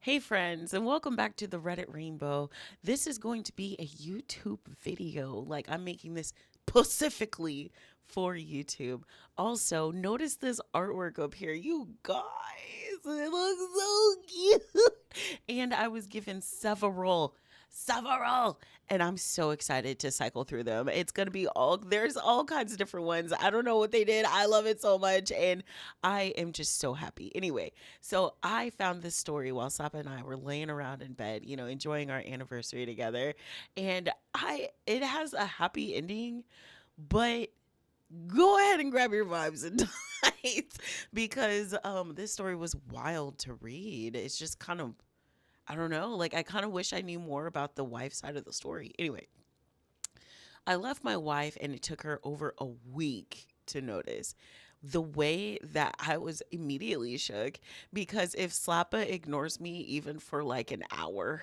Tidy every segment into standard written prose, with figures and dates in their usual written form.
Hey friends, and welcome back to the Reddit Rainbow. This is going to be a YouTube video. I'm making this specifically for YouTube. Also, notice this artwork up here. You guys, it looks so cute. And I was given several, and I'm so excited to cycle through them. It's going to be there's all kinds of different ones. I don't know what they did. I love it so much, and I am just so happy. Anyway, so I found this story while Slappa and I were laying around in bed, enjoying our anniversary together. And it has a happy ending, but go ahead and grab your vibes and tights because this story was wild to read. It's just kind of, I don't know, I kind of wish I knew more about the wife side of the story. Anyway, I left my wife and it took her over a week to notice. The way that I was immediately shook because if Slappa ignores me even for an hour,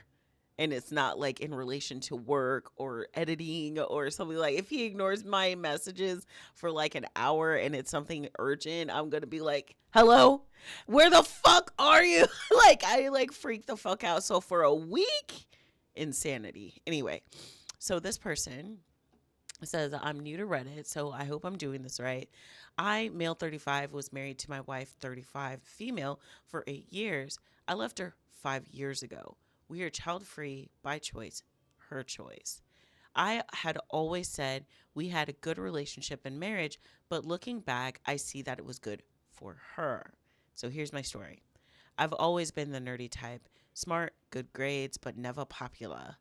and it's not in relation to work or editing or something, if he ignores my messages for an hour and it's something urgent, I'm gonna be like, hello, where the fuck are you? I freak the fuck out. So for a week, insanity. Anyway, so this person says, I'm new to Reddit, so I hope I'm doing this right. I, male 35, was married to my wife, 35, female, for 8 years. I left her 5 years ago. We are child free by choice, her choice. I had always said we had a good relationship and marriage, but looking back, I see that it was good for her. So here's my story. I've always been the nerdy type, smart, good grades, but never popular.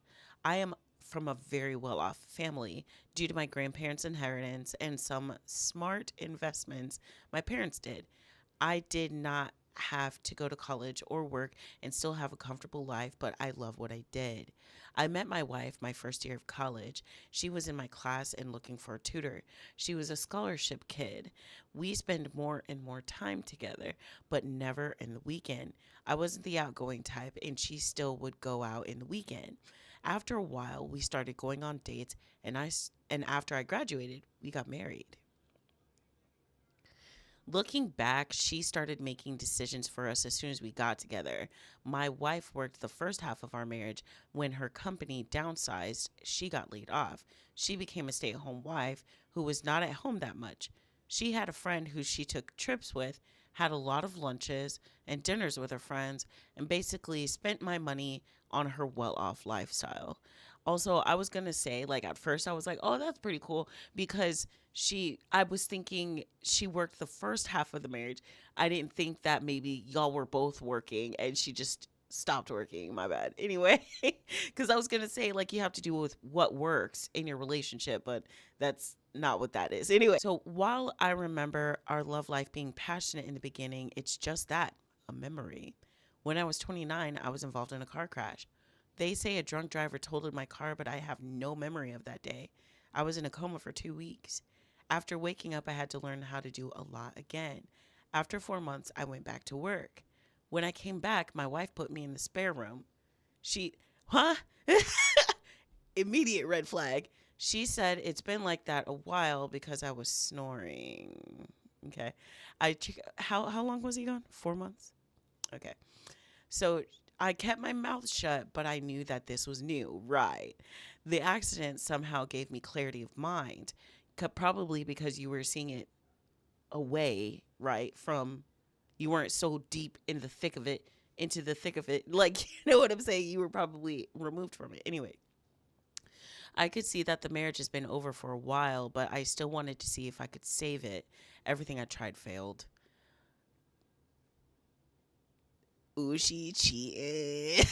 I am from a very well off family due to my grandparents' inheritance and some smart investments my parents did. I did not have to go to college or work and still have a comfortable life, but I love what I did. I met my wife my first year of college. She was in my class and looking for a tutor. She was a scholarship kid. We spent more and more time together, but never in the weekend. I wasn't the outgoing type, and she still would go out in the weekend. After a while, we started going on dates, and after I graduated, we got married. Looking back, she started making decisions for us as soon as we got together. My wife worked the first half of our marriage. When her company downsized, she got laid off. She became a stay at home wife who was not at home that much. She had a friend who she took trips with, had a lot of lunches and dinners with her friends, and basically spent my money on her well off lifestyle. Also, I was gonna say, at first, I was like, oh, that's pretty cool because I was thinking she worked the first half of the marriage. I didn't think that maybe y'all were both working and she just stopped working. My bad. Anyway, because I was going to say, you have to do with what works in your relationship, but that's not what that is. Anyway, so while I remember our love life being passionate in the beginning, it's just that, a memory. When I was 29, I was involved in a car crash. They say a drunk driver totaled my car, but I have no memory of that day. I was in a coma for 2 weeks. After waking up, I had to learn how to do a lot again. After 4 months, I went back to work. When I came back, my wife put me in the spare room. She, huh? Immediate red flag. She said it's been like that a while because I was snoring. Okay. How long was he gone? 4 months? Okay. So I kept my mouth shut, but I knew that this was new, right? The accident somehow gave me clarity of mind, probably because you were seeing it away, right? From you weren't so deep in the thick of it, into the thick of it. You know what I'm saying? You were probably removed from it. Anyway, I could see that the marriage has been over for a while, but I still wanted to see if I could save it. Everything I tried failed. Ooh, she cheated.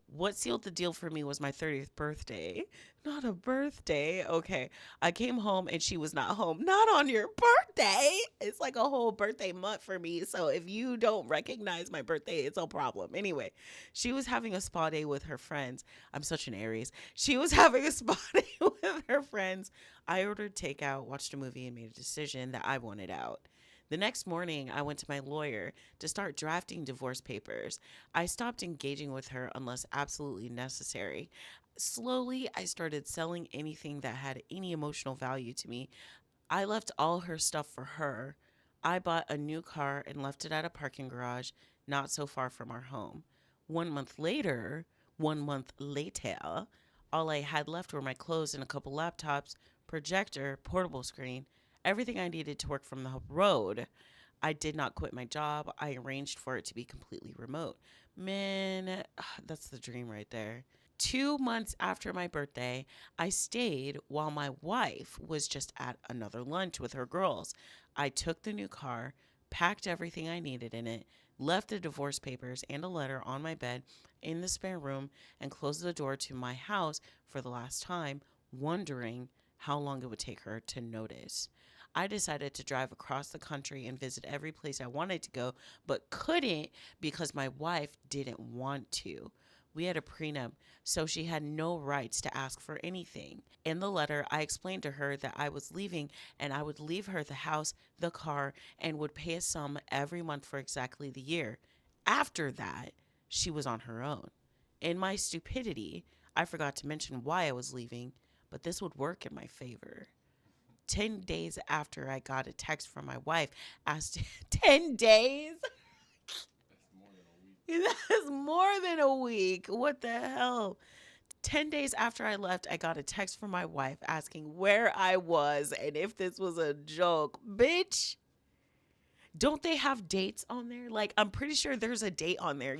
What sealed the deal for me was my 30th birthday. Not a birthday. Okay. I came home and she was not home. Not on your birthday. It's like a whole birthday month for me. So if you don't recognize my birthday, it's a problem. Anyway, she was having a spa day with her friends. I'm such an Aries. She was having a spa day with her friends. I ordered takeout, watched a movie, and made a decision that I wanted out. The next morning, I went to my lawyer to start drafting divorce papers. I stopped engaging with her unless absolutely necessary. Slowly, I started selling anything that had any emotional value to me. I left all her stuff for her. I bought a new car and left it at a parking garage. not so far from our home. 1 month later, 1 month later, all I had left were my clothes and a couple laptops, projector, portable screen, everything I needed to work from the road. I did not quit my job. I arranged for it to be completely remote. Man, that's the dream right there. 2 months after my birthday, I stayed while my wife was just at another lunch with her girls. I took the new car, packed everything I needed in it, left the divorce papers and a letter on my bed in the spare room, and closed the door to my house for the last time, wondering how long it would take her to notice. I decided to drive across the country and visit every place I wanted to go, but couldn't because my wife didn't want to. We had a prenup, so she had no rights to ask for anything. In the letter, I explained to her that I was leaving and I would leave her the house, the car, and would pay a sum every month for exactly the year. After that, she was on her own. In my stupidity, I forgot to mention why I was leaving, but this would work in my favor. 10 days after I got a text from my wife, asked 10 days? That's more than a week. What the hell? 10 days after I left, I got a text from my wife asking where I was and if this was a joke. Bitch, don't they have dates on there? Like, I'm pretty sure there's a date on there.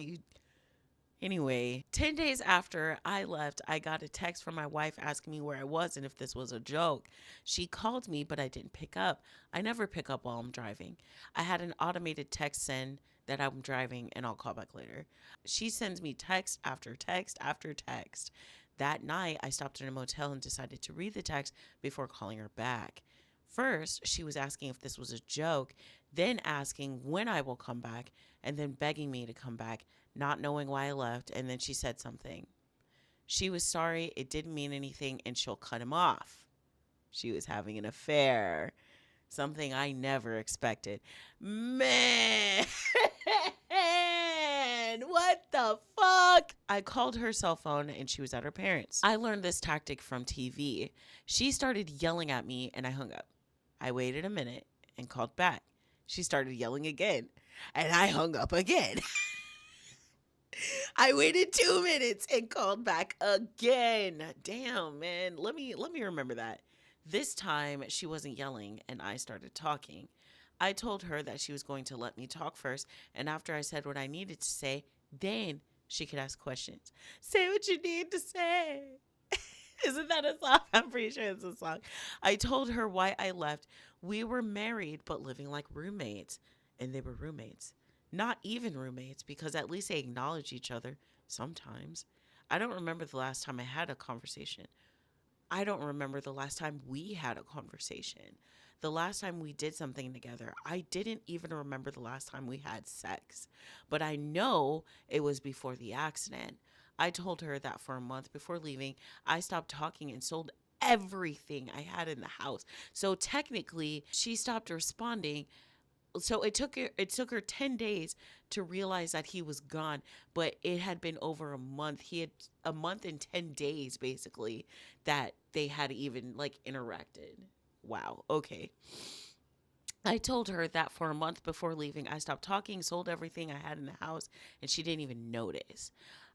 Anyway, 10 days after I left, I got a text from my wife asking me where I was and if this was a joke. She called me, but I didn't pick up. I never pick up while I'm driving. I had an automated text send that I'm driving and I'll call back later. She sends me text after text after text. That night, I stopped in a motel and decided to read the text before calling her back. First, she was asking if this was a joke, then asking when I will come back, and then begging me to come back, not knowing why I left, and then she said something. She was sorry, it didn't mean anything, and she'll cut him off. She was having an affair. Something I never expected. Man, what the fuck? I called her cell phone and she was at her parents'. I learned this tactic from TV. She started yelling at me and I hung up. I waited a minute and called back. She started yelling again and I hung up again. I waited 2 minutes and called back again. Damn, man. Let me remember that. This time she wasn't yelling and I started talking. I told her that she was going to let me talk first, and after I said what I needed to say, then she could ask questions. Say what you need to say. Isn't that a song? I'm pretty sure it's a song. I told her why I left. We were married but living like roommates, and they were roommates. Not even roommates, because at least they acknowledge each other sometimes. I don't remember the last time I had a conversation. I don't remember the last time we had a conversation. The last time we did something together. I didn't even remember the last time we had sex. But I know it was before the accident. I told her that for a month before leaving, I stopped talking and sold everything I had in the house. So technically, she stopped responding. So it took her 10 days to realize that he was gone, but it had been over a month. He had a month and 10 days basically that they had even like interacted. Wow. Okay. I told her that for a month before leaving, I stopped talking, sold everything I had in the house, and she didn't even notice.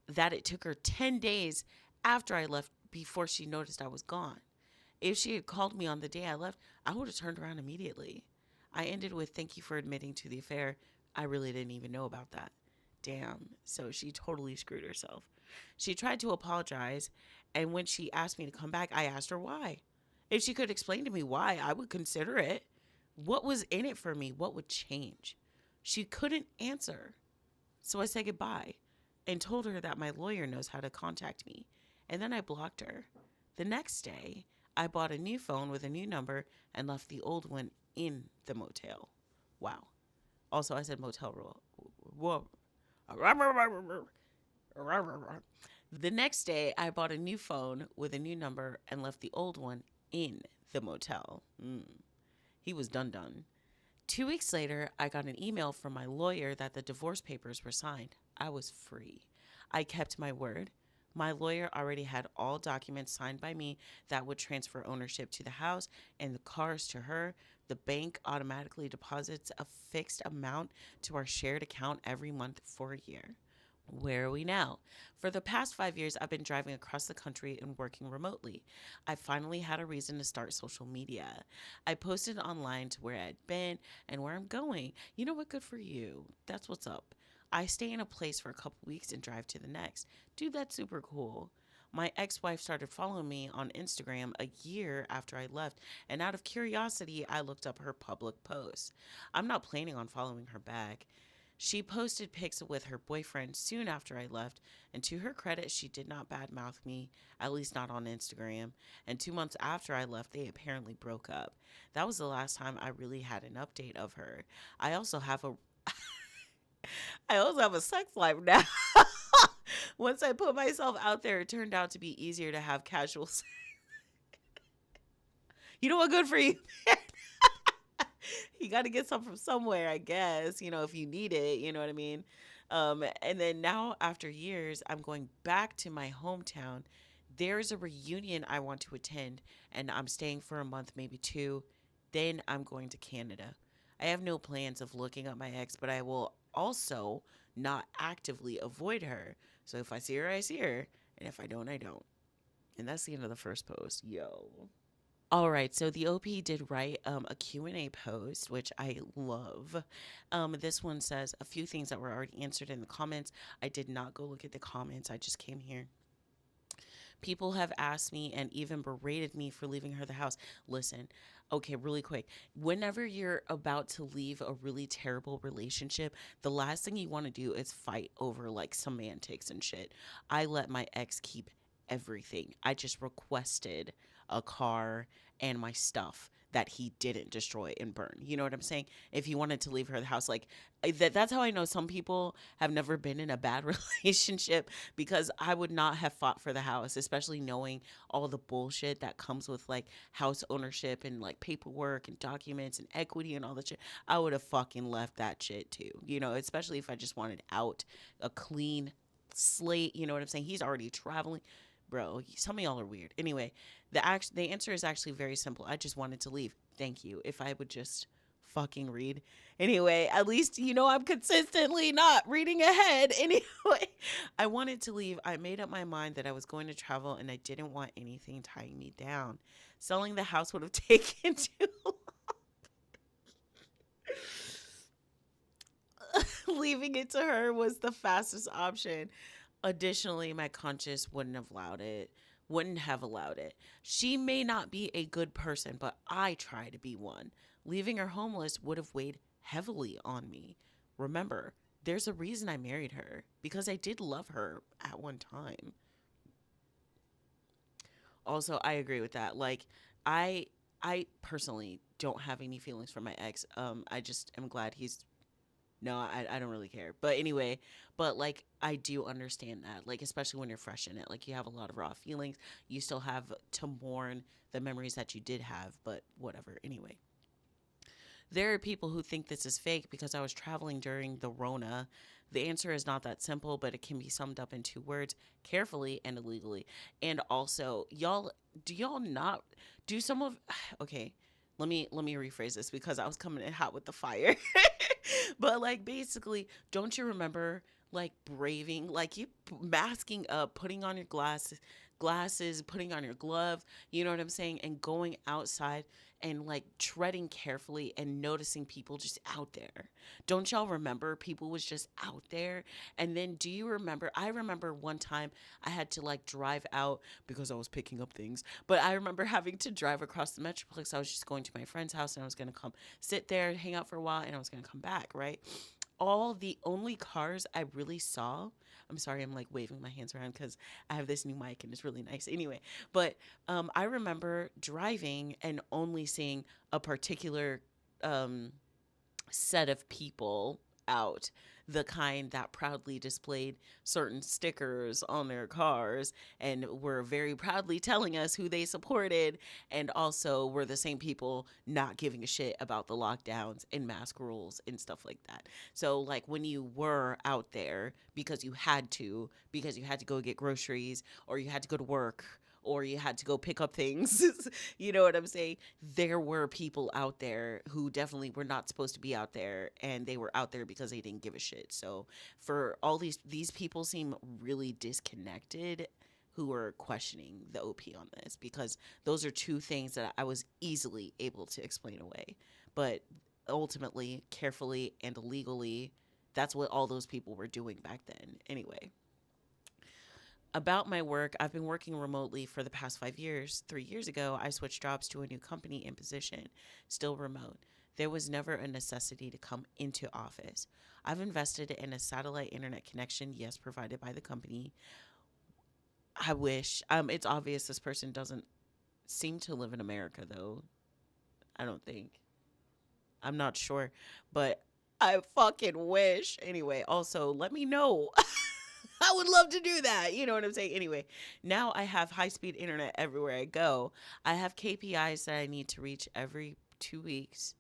That it took her 10 days after I left before she noticed I was gone. If she had called me on the day I left, I would have turned around immediately. I ended with thank you for admitting to the affair. I really didn't even know about that. Damn. So she totally screwed herself. She tried to apologize, and when she asked me to come back, I asked her why. If she could explain to me why, I would consider it. What was in it for me? What would change? She couldn't answer. So I said goodbye and told her that my lawyer knows how to contact me. And then I blocked her. The next day, I bought a new phone with a new number and left the old one in the motel. Wow. Also, I said motel rule. Whoa. The next day, I bought a new phone with a new number and left the old one in the motel. He was done. 2 weeks later, I got an email from my lawyer that the divorce papers were signed. I was free. I kept my word. My lawyer already had all documents signed by me that would transfer ownership to the house and the cars to her. The bank automatically deposits a fixed amount to our shared account every month for a year. Where are we now? For the past 5 years, I've been driving across the country and working remotely. I finally had a reason to start social media. I posted online to where I'd been and where I'm going. You know what? Good for you. That's what's up. I stay in a place for a couple weeks and drive to the next. Dude, that's super cool. My ex wife started following me on Instagram a year after I left, and out of curiosity, I looked up her public posts. I'm not planning on following her back. She posted pics with her boyfriend soon after I left, and to her credit, she did not badmouth me, at least not on Instagram. And 2 months after I left, they apparently broke up. That was the last time I really had an update of her. I also have a I also have a sex life now. Once I put myself out there, it turned out to be easier to have casual sex. You know what? Good for you. You got to get some from somewhere, I guess, if you need it, you know what I mean? And then now, after years, I'm going back to my hometown. There's a reunion I want to attend, and I'm staying for a month, maybe two. Then I'm going to Canada. I have no plans of looking up my ex, but I will also not actively avoid her. So if I see her, I see her. And if I don't, I don't. And that's the end of the first post. Yo. All right, so the OP did write a Q&A post, which I love. This one says a few things that were already answered in the comments. I did not go look at the comments. I just came here. People have asked me and even berated me for leaving her the house. Listen, okay, really quick. Whenever you're about to leave a really terrible relationship, the last thing you want to do is fight over like semantics and shit. I let my ex keep everything. I just requested a car and my stuff that he didn't destroy and burn. You know what I'm saying? If he wanted to leave her the house, like that's how I know some people have never been in a bad relationship, because I would not have fought for the house, especially knowing all the bullshit that comes with like house ownership and like paperwork and documents and equity and all that shit. I would have fucking left that shit too. Especially if I just wanted out a clean slate. You know what I'm saying? He's already traveling. Bro, some of y'all are weird. Anyway, the answer is actually very simple. I just wanted to leave. Thank you. If I would just fucking read. Anyway, at least I'm consistently not reading ahead. Anyway, I wanted to leave. I made up my mind that I was going to travel and I didn't want anything tying me down. Selling the house would have taken too long. Leaving it to her was the fastest option. Additionally, my conscience wouldn't have allowed it. She may not be a good person, but I try to be one. Leaving her homeless would have weighed heavily on me. Remember, there's a reason I married her, because I did love her at one time. Also, I agree with that. Like, I I personally don't have any feelings for my ex. I just am glad he's no, I don't really care. But anyway, but like I do understand that. Like especially when you're fresh in it. Like you have a lot of raw feelings. You still have to mourn the memories that you did have, but whatever. Anyway. There are people who think this is fake because I was traveling during the Rona. The answer is not that simple, but it can be summed up in 2 words: carefully and illegally. And also, y'all not do some of okay, let me rephrase this because I was coming in hot with the fire. But like basically, don't you remember like braving, like you masking up, putting on your glasses, putting on your gloves, you know what I'm saying, and going outside and like treading carefully and noticing people just out there. Don't y'all remember people was just out there? And then do you remember, I remember one time I had to like drive out because I was picking up things, but I remember having to drive across the metroplex. I was just going to my friend's house and I was going to come sit there, hang out for a while, and I was going to come back, right? All the only cars I really saw, I'm sorry, I'm like waving my hands around because I have this new mic and it's really nice. Anyway, but I remember driving and only seeing a particular set of people out. the kind that proudly displayed certain stickers on their cars and were very proudly telling us who they supported, and also were the same people not giving a shit about the lockdowns and mask rules and stuff like that. So like when you were out there because you had to go get groceries, or you had to go to work, or you had to go pick up things. You know what I'm saying? There were people out there who definitely were not supposed to be out there, and they were out there because they didn't give a shit. So for all these people seem really disconnected, who are questioning the OP on this, because those are two things that I was easily able to explain away. But ultimately, carefully and legally, that's what all those people were doing back then. Anyway, about my work, I've been working remotely for the past 5 years. 3 years ago, I switched jobs to a new company and position, still remote. There was never a necessity to come into office. I've invested in a satellite internet connection, yes, provided by the company. I wish. It's obvious this person doesn't seem to live in America, though. I don't think. I'm not sure, but I fucking wish. Anyway, also let me know. I would love to do that. You know what I'm saying? Anyway, now I have high speed internet everywhere I go. I have KPIs that I need to reach every 2 weeks.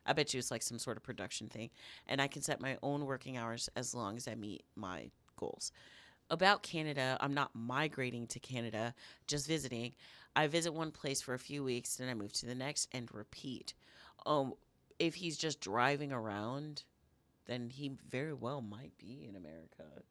I bet you it's like some sort of production thing. And I can set my own working hours as long as I meet my goals. About Canada, I'm not migrating to Canada, just visiting. I visit one place for a few weeks, then I move to the next and repeat. Um, if he's just driving around, then he very well might be in America.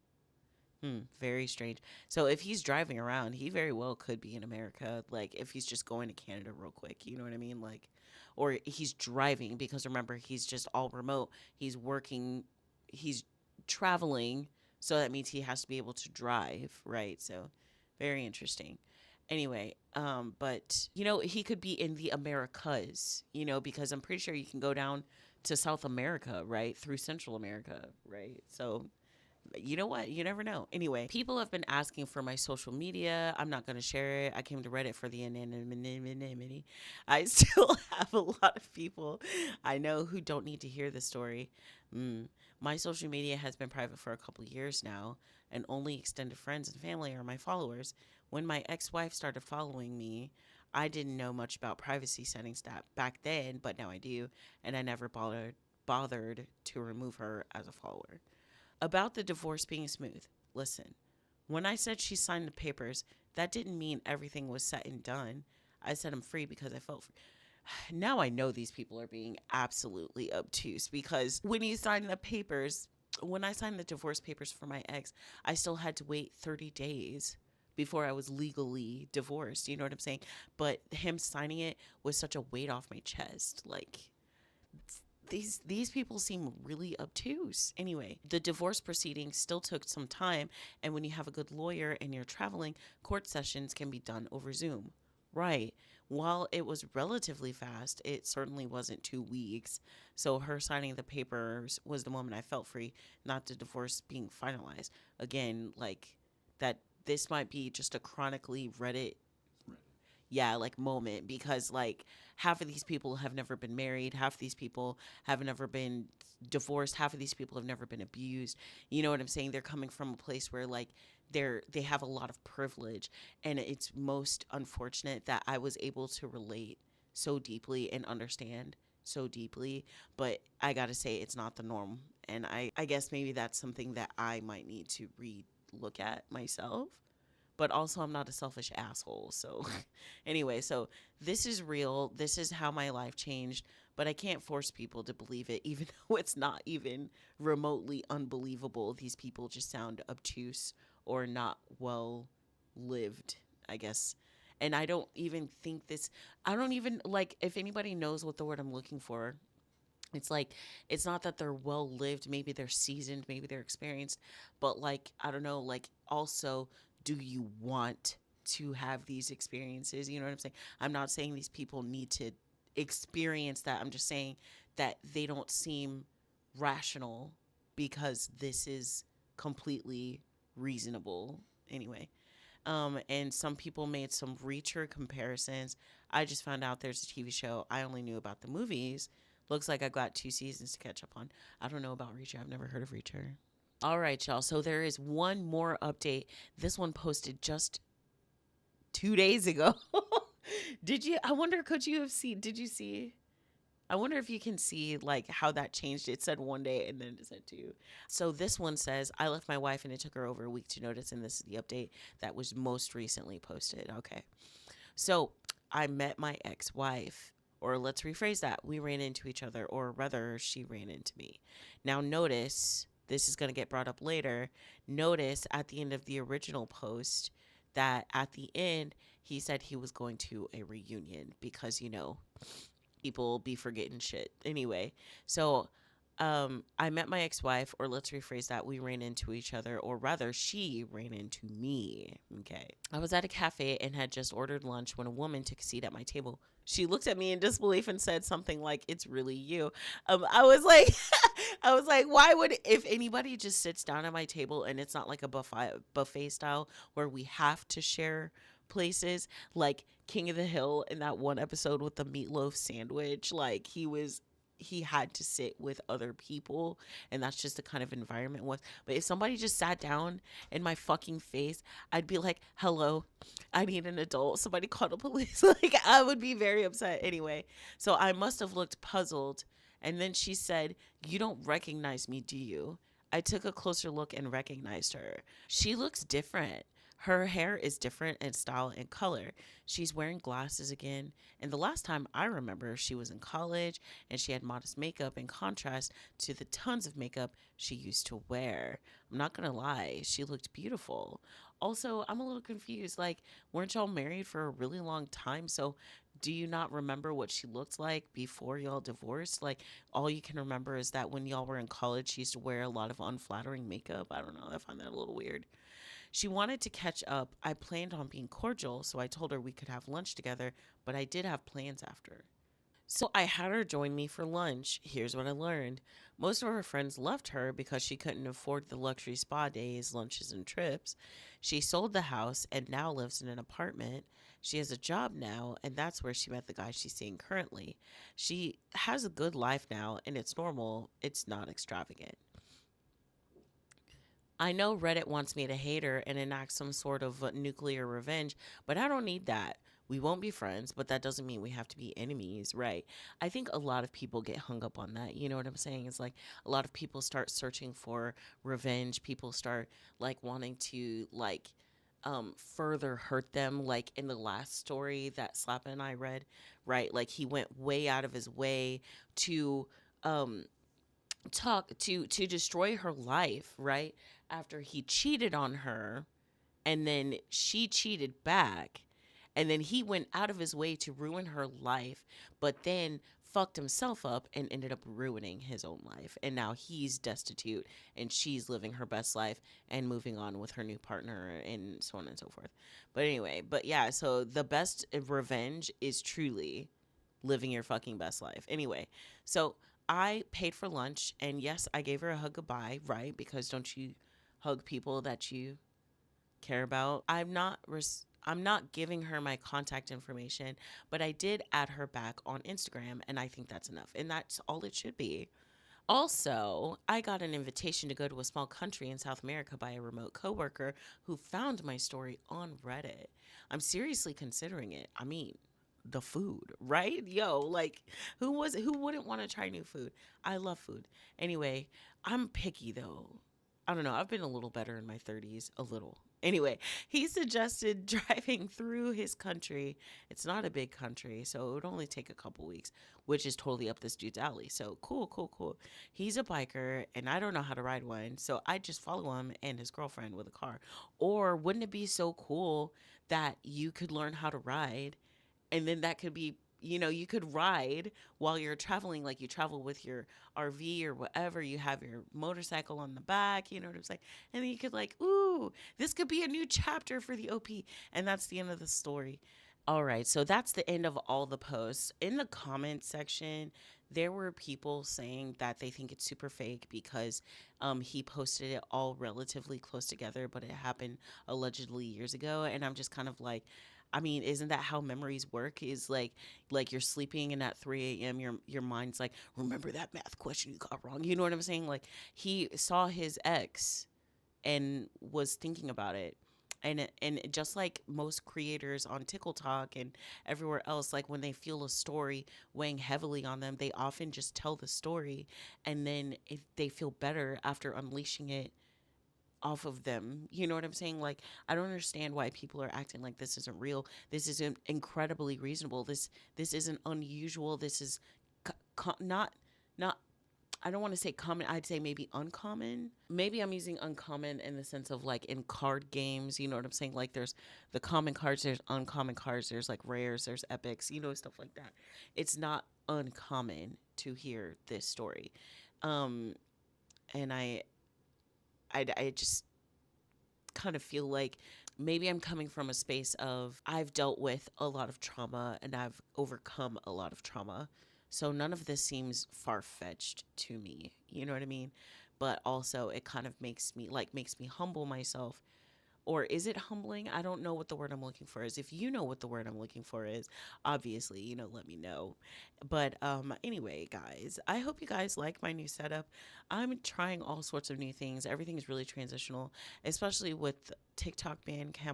Very strange. So if he's driving around, he very well could be in America. Like if he's just going to Canada real quick, you know what I mean? Like, or he's driving because remember he's just all remote. He's working, he's traveling, so that means he has to be able to drive, right? So, very interesting. Anyway, but he could be in the Americas, because I'm pretty sure you can go down to South America, right, through Central America, right? So you know what? You never know. Anyway, people have been asking for my social media. I'm not going to share it. I came to Reddit for the anonymity. I still have a lot of people I know who don't need to hear the story. My social media has been private for a couple years now, and only extended friends and family are my followers. When my ex-wife started following me, I didn't know much about privacy settings that back then, but now I do, and I never bothered to remove her as a follower. About the divorce being smooth, listen, when I said she signed the papers, that didn't mean everything was set and done. I set him free because I felt free. Now I know these people are being absolutely obtuse because when I signed the divorce papers for my ex, I still had to wait 30 days before I was legally divorced. You know what I'm saying? But him signing it was such a weight off my chest. Like, these people seem really obtuse. Anyway, the divorce proceedings still took some time, and when you have a good lawyer and you're traveling, court sessions can be done over Zoom. Right. While it was relatively fast, it certainly wasn't 2 weeks. So her signing the papers was the moment I felt free, not the divorce being finalized. Again, like that this might be just a chronically Reddit, yeah, like moment, because like half of these people have never been married, half of these people have never been divorced, half of these people have never been abused. You know what I'm saying? They're coming from a place where like they have a lot of privilege, and it's most unfortunate that I was able to relate so deeply and understand so deeply, but I got to say it's not the norm, and I guess maybe that's something that I might need to look at myself, but also I'm not a selfish asshole. So anyway, so this is real. This is how my life changed, but I can't force people to believe it even though it's not even remotely unbelievable. These people just sound obtuse or not well lived, I guess. And I don't even like, if anybody knows what the word I'm looking for, it's like, it's not that they're well lived, maybe they're seasoned, maybe they're experienced, but like, I don't know, like also, do you want to have these experiences? You know what I'm saying? I'm not saying these people need to experience that. I'm just saying that they don't seem rational because this is completely reasonable. Anyway, and some people made some Reacher comparisons. I just found out there's a TV show. I only knew about the movies. Looks like I got 2 seasons to catch up on. I don't know about Reacher. I've never heard of Reacher. All right, y'all. So there is one more update. This one posted just 2 days ago. Did you? I wonder, could you have seen? Did you see? I wonder if you can see like how that changed. It said 1 day and then it said two. So this one says, I left my wife and it took her over a week to notice. And this is the update that was most recently posted. Okay. So I met my ex wife, or let's rephrase that. We ran into each other, or rather, she ran into me. Now, notice this is going to get brought up later. Notice at the end of the original post that at the end, he said he was going to a reunion because, people be forgetting shit. Anyway, so I met my ex wife, or let's rephrase that. We ran into each other, or rather, she ran into me. Okay. I was at a cafe and had just ordered lunch when a woman took a seat at my table. She looked at me in disbelief and said something like, "It's really you." I was like, I was like, why would, if anybody just sits down at my table and it's not like a buffet style where we have to share places, like King of the Hill in that one episode with the meatloaf sandwich, like he had to sit with other people, and that's just the kind of environment it was. But if somebody just sat down in my fucking face, I'd be like, hello, I need an adult, somebody call the police. Like, I would be very upset. Anyway, so I must have looked puzzled, and then she said, "You don't recognize me, do you?" I took a closer look and recognized her. She looks different. Her hair is different in style and color. She's wearing glasses again. And the last time I remember, she was in college and she had modest makeup in contrast to the tons of makeup she used to wear. I'm not going to lie, she looked beautiful. Also, I'm a little confused. Like, weren't y'all married for a really long time? So, do you not remember what she looked like before y'all divorced? Like, all you can remember is that when y'all were in college, she used to wear a lot of unflattering makeup. I don't know. I find that a little weird. She wanted to catch up. I planned on being cordial, so I told her we could have lunch together, but I did have plans after. So I had her join me for lunch. Here's what I learned. Most of her friends left her because she couldn't afford the luxury spa days, lunches, and trips. She sold the house and now lives in an apartment. She has a job now, and that's where she met the guy she's seeing currently. She has a good life now, and it's normal, it's not extravagant. I know Reddit wants me to hate her and enact some sort of nuclear revenge, but I don't need that. We won't be friends, but that doesn't mean we have to be enemies, right? I think a lot of people get hung up on that. You know what I'm saying? It's like a lot of people start searching for revenge. People start like wanting to further hurt them. Like in the last story that Slappa and I read, right? Like he went way out of his way to um talk to destroy her life, right? After he cheated on her and then she cheated back, and then he went out of his way to ruin her life, but then fucked himself up and ended up ruining his own life, and now he's destitute and she's living her best life and moving on with her new partner and so on and so forth. But anyway, but yeah, so the best revenge is truly living your fucking best life. Anyway, so I paid for lunch, and yes, I gave her a hug goodbye, right? Because don't you hug people that you care about? I'm not giving her my contact information, but I did add her back on Instagram, and I think that's enough. And that's all it should be. Also, I got an invitation to go to a small country in South America by a remote coworker who found my story on Reddit. I'm seriously considering it. I mean, the food, right? Yo, like who wouldn't want to try new food? I love food. Anyway, I'm picky though. I don't know. I've been a little better in my 30s, a little. Anyway, he suggested driving through his country. It's not a big country, so it would only take a couple weeks, which is totally up this dude's alley. So cool, cool, cool. He's a biker, and I don't know how to ride one, so I just follow him and his girlfriend with a car. Or wouldn't it be so cool that you could learn how to ride, and then that could be, you could ride while you're traveling, like you travel with your RV or whatever, you have your motorcycle on the back, you know what I'm saying? And then you could like, ooh, this could be a new chapter for the OP. And that's the end of the story. All right, so that's the end of all the posts. In the comment section, there were people saying that they think it's super fake because he posted it all relatively close together, but it happened allegedly years ago. And I'm just kind of like, I mean, isn't that how memories work? Is like you're sleeping and at 3 a.m. your mind's like, remember that math question you got wrong. You know what I'm saying? Like he saw his ex and was thinking about it. And just like most creators on TikTok and everywhere else, like when they feel a story weighing heavily on them, they often just tell the story, and then if they feel better after unleashing it off of them. You know what I'm saying? Like I don't understand why people are acting like this isn't real. This isn't incredibly reasonable. This isn't unusual. This is not I don't want to say common. I'd say maybe uncommon. Maybe I'm using uncommon in the sense of like in card games. You know what I'm saying? Like there's the common cards, there's uncommon cards, there's like rares, there's epics, stuff like that. It's not uncommon to hear this story. Um, and I just kind of feel like maybe I'm coming from a space of I've dealt with a lot of trauma and I've overcome a lot of trauma. So none of this seems far fetched to me. You know what I mean? But also it kind of makes me humble myself, or is it humbling? I don't know what the word I'm looking for is. If you know what the word I'm looking for is, obviously, let me know. But anyway, guys, I hope you guys like my new setup. I'm trying all sorts of new things. Everything is really transitional, especially with TikTok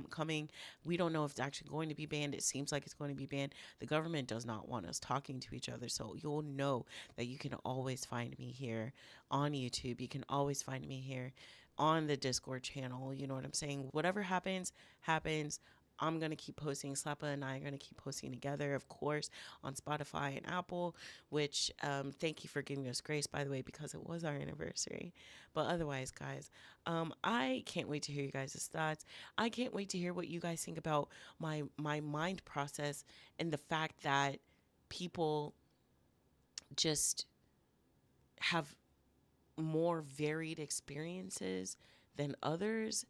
coming. We don't know if it's actually going to be banned. It seems like it's going to be banned. The government does not want us talking to each other. So you'll know that you can always find me here on YouTube. You can always find me here on the Discord channel. You know what I'm saying? Whatever happens, happens. I'm going to keep posting. Slappa and I are going to keep posting together, of course, on Spotify and Apple, which thank you for giving us grace, by the way, because it was our anniversary. But otherwise, guys, I can't wait to hear you guys' thoughts. I can't wait to hear what you guys think about my mind process and the fact that people just have more varied experiences than others.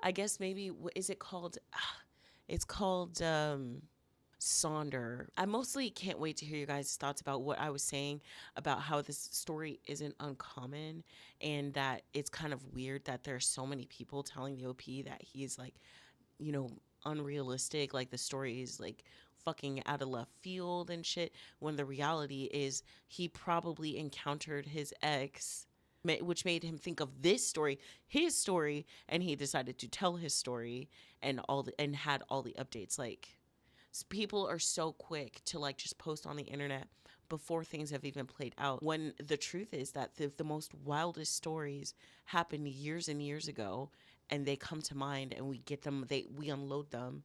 I guess maybe what is it called? It's called Sonder. I mostly can't wait to hear you guys' thoughts about what I was saying about how this story isn't uncommon and that it's kind of weird that there's so many people telling the OP that he's like, you know, unrealistic. Like the story is like fucking out of left field and shit. When the reality is he probably encountered his ex, which made him think of this story, his story, and he decided to tell his story and had all the updates. Like people are so quick to like just post on the internet before things have even played out, when the truth is that the most wildest stories happened years and years ago, and they come to mind and we unload them,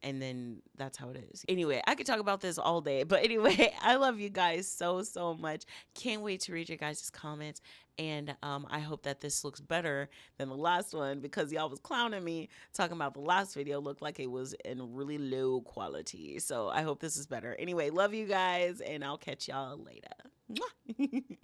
and then that's how it is. Anyway, I could talk about this all day, but anyway, I love you guys so much. Can't wait to read your guys' comments, and I hope that this looks better than the last one, because y'all was clowning me talking about the last video looked like it was in really low quality. So I hope this is better. Anyway, love you guys, and I'll catch y'all later. Mwah.